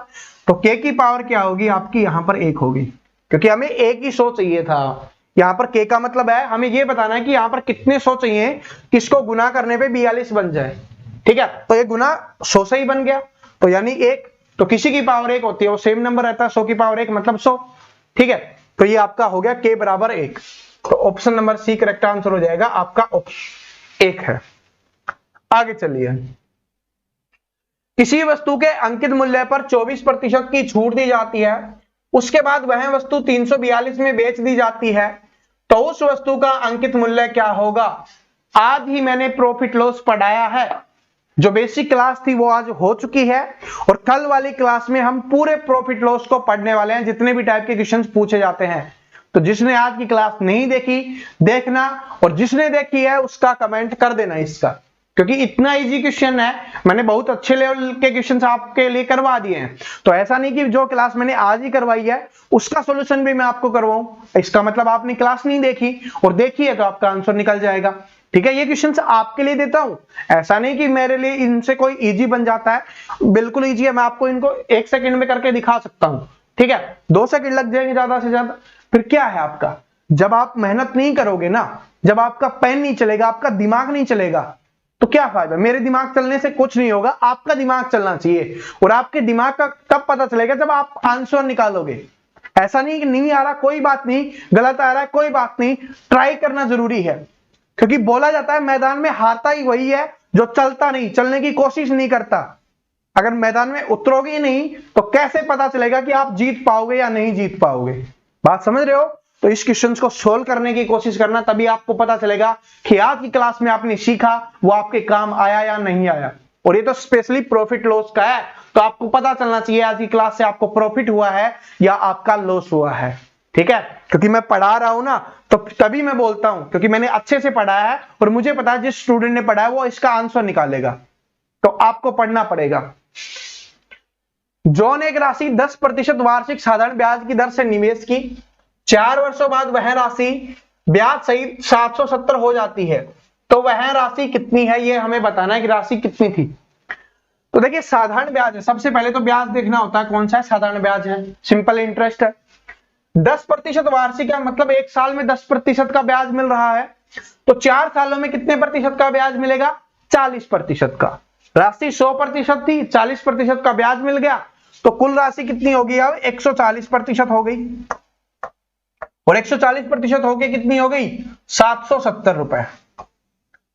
तो k की पावर क्या होगी आपकी? यहां पर 1 होगी, क्योंकि हमें 1 ही 100 चाहिए था। यहां पर k का मतलब है हमें यह बताना है कि यहां पर कितने 100 चाहिए किसको गुना करने पे 42 बन जाए। ठीक है, तो ये गुना 100 से ही बन गया, तो यानी 1। तो किसी की पावर 1 होती है, वो सेम नंबर रहता है, 100 की पावर 1 मतलब 100। ठीक है, तो ये आपका हो गया k बराबर 1। तो option number C correct answer हो जाएगा आपका, ऑप्शन 1 है। आगे चलिए। किसी वस्तु के अंकित मूल्य पर 24% की छूट दी जाती है, उसके बाद वह वस्तु 342 में बेच दी जाती है, तो उस वस्तु का अंकित मूल्य क्या होगा? आज ही मैंने प्रॉफिट लॉस पढ़ाया है। जो बेसिक क्लास थी वो आज हो चुकी है, और कल वाली क्लास में हम पूरे प्रॉफिट लॉस को पढ़ने वाले हैं, जितने भी टाइप के क्वेश्चंस पूछे जाते हैं। तो जिसने आज की क्लास नहीं देखी, देखना, और जिसने देखी है उसका कमेंट कर देना इसका, क्योंकि इतना इजी क्वेश्चन है। मैंने बहुत अच्छे लेवल के क्वेश्चंस आपके लिए करवा दिए हैं। तो ऐसा नहीं कि जो क्लास मैंने आज ही करवाई है उसका सॉल्यूशन भी मैं आपको करवाऊं, इसका मतलब आपने क्लास नहीं देखी, और देखी है तो आपका आंसर निकल जाएगा। ठीक है, ये क्वेश्चंस आपके लिए देता हूं, ऐसा नहीं कि मेरे लिए इनसे कोई इजी बन जाता है। बिल्कुल इजी है, मैं आपको इनको 1 सेकंड में करके दिखा सकता हूं। ठीक है, 2 सेकंड लग जाएंगे ज्यादा से ज्यादा। फिर क्या है आपका, जब आप मेहनत नहीं करोगे ना, जब आपका पेन नहीं चलेगा, आपका दिमाग नहीं चलेगा, तो क्या फायदा? मेरे दिमाग चलने से कुछ नहीं होगा, आपका दिमाग चलना चाहिए। और आपके दिमाग का तब पता चलेगा जब आप आंसर निकालोगे। ऐसा नहीं कि नहीं आ रहा कोई बात नहीं, गलत आ रहा है कोई बात नहीं, ट्राई करना जरूरी है। क्योंकि बोला जाता है मैदान में हारता ही वही है जो चलता नहीं, चलने की कोशिश नहीं करता। अगर मैदान में उतरोगे ही नहीं तो कैसे पता चलेगा कि आप जीत पाओगे या नहीं जीत पाओगे? बात समझ रहे हो? तो इस क्वेश्चन को सोल्व करने की कोशिश करना, तभी आपको पता चलेगा कि आज की क्लास में आपने सीखा वो आपके काम आया या नहीं आया। और ये तो स्पेशली प्रॉफिट लॉस का है, तो आपको पता चलना चाहिए आज की क्लास से आपको प्रॉफिट हुआ है या आपका लॉस हुआ है। ठीक है, क्योंकि मैं पढ़ा रहा हूं ना, तो तभी मैं बोलता हूं, क्योंकि मैंने अच्छे से पढ़ाया है और मुझे पता है जिस स्टूडेंट ने पढ़ा है वो इसका आंसर निकालेगा। तो आपको पढ़ना पड़ेगा। जॉन एक राशि 10% वार्षिक साधारण ब्याज की दर से निवेश की, 4 वर्षों बाद वह राशि ब्याज सहित 770 हो जाती है, तो वह राशि कितनी है? ये हमें बताना है कि राशि कितनी थी। तो देखिए साधारण ब्याज है, सबसे पहले तो ब्याज देखना होता है कौन सा है, साधारण ब्याज है, सिंपल इंटरेस्ट है। 10% वार्षिक है, मतलब 1 साल में 10% का ब्याज मिल रहा है, तो 4 सालों में कितने प्रतिशत का ब्याज मिलेगा? 40% का। राशि 100% थी, 40% का ब्याज मिल गया, तो कुल राशि कितनी होगी? अब 140% हो गई, और 140% होके कितनी हो गई? 770 रुपए।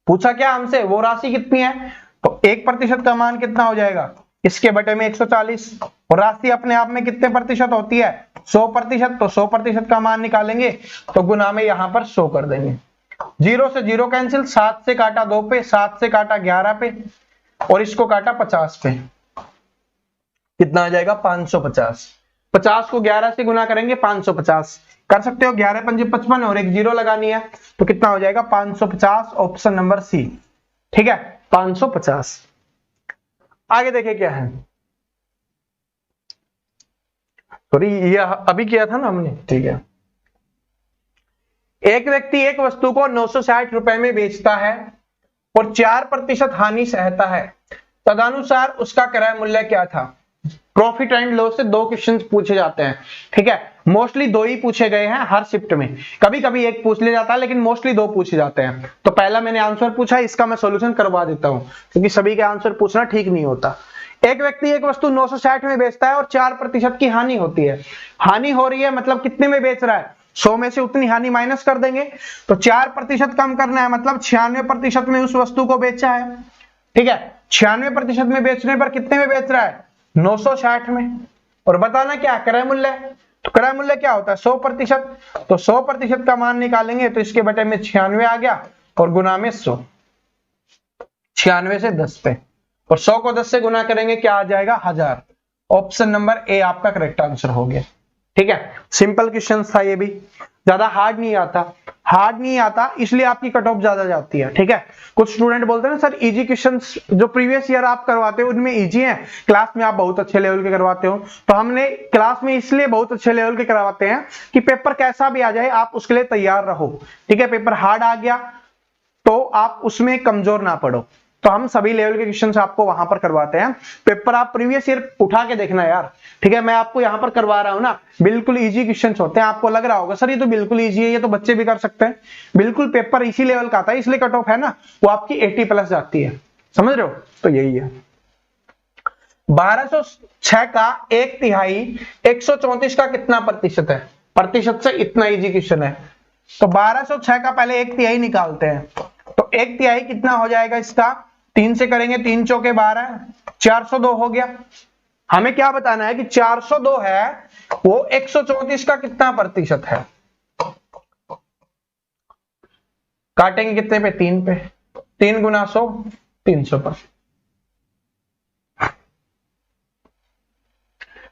पूछा क्या हमसे? वो राशि कितनी है, तो 1% का मान कितना हो जाएगा? इसके बटे में 140, और राशि अपने आप में कितने प्रतिशत होती है? 100%, तो 100% का मान निकालेंगे तो गुना में यहां पर 100 कर देंगे। 0 से 0 कैंसिल, 7 से काटा 2 पे, 7 से काटा 11 पे और इसको काटा 50 पे, कितना आ जाएगा 550। 50 को 11 से गुना करेंगे 550 कर सकते हो, 11 पंजे 55 और एक 0 लगानी है तो कितना हो जाएगा 550, ऑप्शन नंबर सी। ठीक है 550। आगे देखिए क्या है, सॉरी ये अभी किया था ना हमने। ठीक है, एक व्यक्ति एक वस्तु को 960 रुपए में बेचता है और 4% हानि सहता है, तदनुसार उसका क्रय मूल्य क्या था। प्रॉफिट एंड लॉस से 2 क्वेश्चंस पूछे जाते हैं। ठीक है, मोस्टली 2 ही पूछे गए हैं हर शिफ्ट में, कभी कभी एक पूछ लिया जाता है लेकिन मोस्टली 2 पूछे जाते हैं। तो पहला मैंने आंसर पूछा, इसका मैं सॉल्यूशन करवा देता हूं क्योंकि सभी के आंसर पूछना ठीक नहीं होता। एक व्यक्ति एक वस्तु 960 में बेचता है और 4% की हानि होती है। हानि हो रही है मतलब कितने में बेच रहा है, 100 में से उतनी हानि माइनस कर देंगे तो 4% कम करना है, मतलब 96% में उस वस्तु को बेचा है। ठीक है, 96% में बेचने पर कितने में बेच रहा है, 960 में। और बताना क्या क्रय मूल्य, तो क्रय मूल्य क्या होता है 100%, तो 100% का मान निकालेंगे तो इसके बटे में 96 आ गया और गुना में 100, 96 से 10 पे, और 100 को 10 से गुना करेंगे क्या आ जाएगा 1000। ऑप्शन नंबर ए आपका करेक्ट आंसर हो गया। ठीक है, सिंपल क्वेश्चन था ये भी, ज्यादा हार्ड नहीं आता इसलिए आपकी कट ऑफ ज्यादा जाती है। ठीक है, कुछ स्टूडेंट बोलते हैं ना सर इजी क्वेश्चंस जो प्रीवियस ईयर आप करवाते हो उनमें इजी हैं, क्लास में आप बहुत अच्छे लेवल के करवाते हो। तो हमने क्लास में इसलिए बहुत अच्छे लेवल के करवाते हैं कि पेपर कैसा भी आ जाए आप उसके लिए तैयार रहो। ठीक है, पेपर हार्ड आ गया तो आप उसमें कमजोर ना पड़ो, तो हम सभी लेवल के क्वेश्चंस आपको वहां पर करवाते हैं। पेपर आप प्रीवियस ईयर उठा के देखना यार। ठीक है, मैं आपको यहां पर करवा रहा हूं ना, बिल्कुल इजी क्वेश्चंस होते हैं। आपको लग रहा होगा सर ये तो बिल्कुल इजी है, ये तो बच्चे भी कर सकते हैं, बिल्कुल पेपर इसी लेवल का आता है, इसलिए कट ऑफ है ना वो आपकी 80+ जाती है, समझ रहे हो। तो यही है 1206 का 1/3 134 का कितना प्रतिशत है, प्रतिशत से इतना इजी क्वेश्चन है। तो 1206 का पहले 1/3 निकालते हैं, तो 1/3 कितना हो जाएगा इसका, 3 से करेंगे 3 चौके 12, 402 हो गया। हमें क्या बताना है कि 402 है वो 134 का कितना प्रतिशत है। काटेंगे कितने पे, 3 पे, 3 गुना 100 300 पर।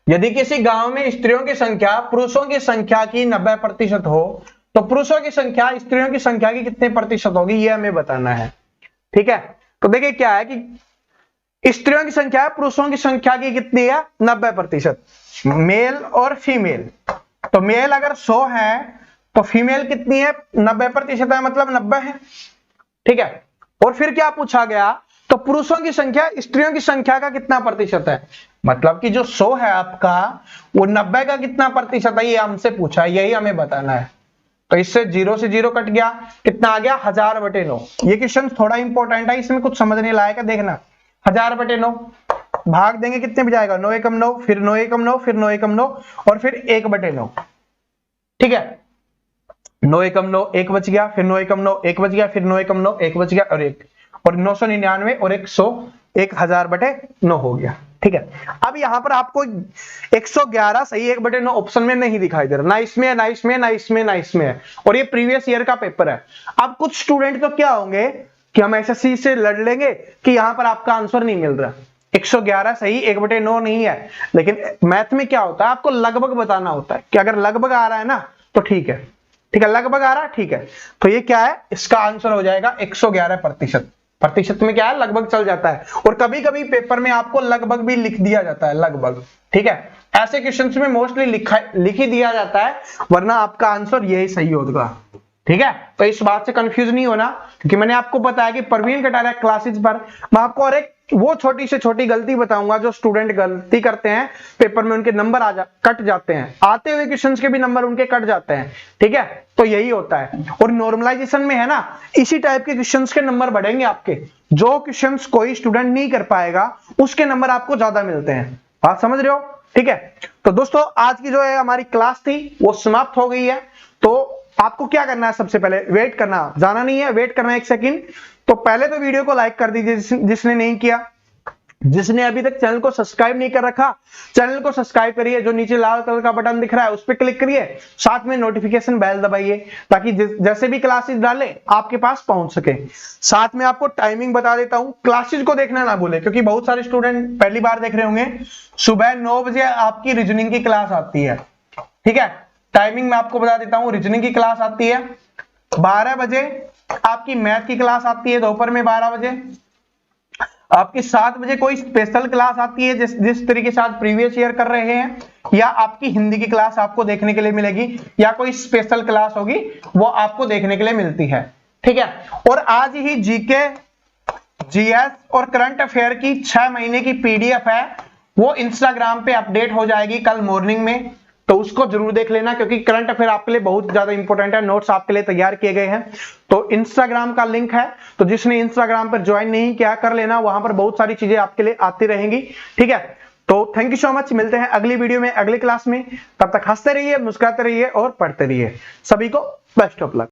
यदि किसी गांव में स्त्रियों की संख्या पुरुषों की संख्या की 90% हो तो पुरुषों की संख्या स्त्रियों की संख्या की कितने प्रतिशत होगी, ये हमें बताना है। ठीक है, तो देखिए क्या है कि स्त्रियों की संख्या पुरुषों की संख्या की कितनी है 90%, मेल और फीमेल। तो मेल अगर 100 है तो फीमेल कितनी है 90% है, मतलब 90 है। ठीक है, और फिर क्या पूछा गया, तो पुरुषों की संख्या स्त्रियों की संख्या का कितना प्रतिशत है, मतलब कि जो 100 है आपका वो 90 का कितना प्रतिशत है, ये हमसे पूछा है, यही हमें बताना है। तो इससे 0 से 0 कट गया, कितना आ गया 1000/9। ये क्वेश्चन थोड़ा इंपॉर्टेंट है, इसमें कुछ समझने लायक है, देखना 1000/9 भाग देंगे कितने पे जाएगा, 9 एकम 9, फिर 9 एकम 9, फिर 9 एकम 9 और फिर 1/9। ठीक है, 9 एकम 9 1 बच गया, फिर 9 एकम 9 1 बच गया, फिर 9 एकम 9 1 बच गया और 1, और 999 और 100 1000/9 हो गया। ठीक है, अब यहां पर आपको 111 सही 1/9 ऑप्शन में नहीं दिखाई दे रहा, ना इसमें है, ना इसमें, ना इसमें, ना इसमें है, और ये प्रीवियस ईयर का पेपर है। अब कुछ स्टूडेंट तो क्या होंगे कि हम एसएससी से लड़ लेंगे कि यहां पर आपका आंसर नहीं मिल रहा, 111 सही 1/9 नहीं है, लेकिन मैथ में क्या होता है आपको लगभग बताना होता है कि अगर लगभग आ रहा है ना तो ठीक है, ठीक है लगभग आ रहा है, ठीक है। तो ये क्या है, इसका आंसर हो जाएगा 111%। प्रतिशत में क्या है लगभग चल जाता है, और कभी कभी पेपर में आपको लगभग भी लिख दिया जाता है, लगभग। ठीक है, ऐसे क्वेश्चंस में मोस्टली लिख ही दिया जाता है, वरना आपका आंसर यही सही होगा। ठीक है, तो इस बात से कंफ्यूज नहीं होना, क्योंकि मैंने आपको बताया कि प्रवीण कटारिया क्लासेस पर मैं आपको और एक वो छोटी से छोटी गलती बताऊंगा जो स्टूडेंट गलती करते हैं, पेपर में उनके नंबर कट जाते हैं, आते हुए क्वेश्चंस के भी नंबर उनके कट जाते हैं। ठीक है, तो यही होता है, और नॉर्मलाइजेशन में है ना इसी टाइप के क्वेश्चंस के नंबर बढ़ेंगे आपके, जो क्वेश्चंस कोई स्टूडेंट नहीं कर पाएगा उसके नंबर आपको ज्यादा मिलते हैं, बात समझ रहे हो। ठीक है, तो दोस्तों आज की जो है हमारी क्लास थी वो समाप्त हो गई है। तो आपको क्या करना है, सबसे पहले वेट करना, जाना नहीं है, वेट करना 1 सेकंड। तो पहले तो वीडियो को लाइक कर दीजिए जिसने नहीं किया, जिसने अभी तक चैनल को सब्सक्राइब नहीं कर रखा, चैनल को सब्सक्राइब करिए, जो नीचे लाल कलर का बटन दिख रहा है उस पर क्लिक करिए, साथ में नोटिफिकेशन बेल दबाइए ताकि जैसे भी क्लासेस डालें आपके पास पहुंच सके। साथ में आपको टाइमिंग बता देता हूं, क्लासेस को देखना ना भूले, क्योंकि बहुत सारे स्टूडेंट पहली बार देख रहे होंगे। सुबह 9 बजे आपकी रीजनिंग की क्लास आती है, ठीक है। टाइमिंग मैं आपको बता देता हूं, रीजनिंग की क्लास आती है 12 बजे, आपकी मैथ की क्लास आती है दोपहर में 12 बजे, आपकी 7 बजे कोई स्पेशल क्लास आती है जिस तरीके से आज प्रीवियस ईयर कर रहे हैं, या आपकी हिंदी की क्लास आपको देखने के लिए मिलेगी, या कोई स्पेशल क्लास होगी वो आपको देखने के लिए मिलती है, ठीक है। और आज ही जीके, जीएस और करंट अफेयर की 6 महीने की पीडीएफ है, वो इंस्टाग्राम पे अपडेट हो जाएगी कल मॉर्निंग में, तो उसको जरूर देख लेना, क्योंकि करंट अफेयर आपके लिए बहुत ज्यादा इंपॉर्टेंट है, नोट्स आपके लिए तैयार किए गए हैं। तो इंस्टाग्राम का लिंक है, तो जिसने इंस्टाग्राम पर ज्वाइन नहीं किया कर लेना, वहां पर बहुत सारी चीजें आपके लिए आती रहेंगी, ठीक है। तो थैंक यू सो मच, मिलते हैं अगली वीडियो में, अगली क्लास में। तब तक हंसते रहिए, मुस्कुराते रहिए और पढ़ते रहिए। सभी को बेस्ट ऑफ लक।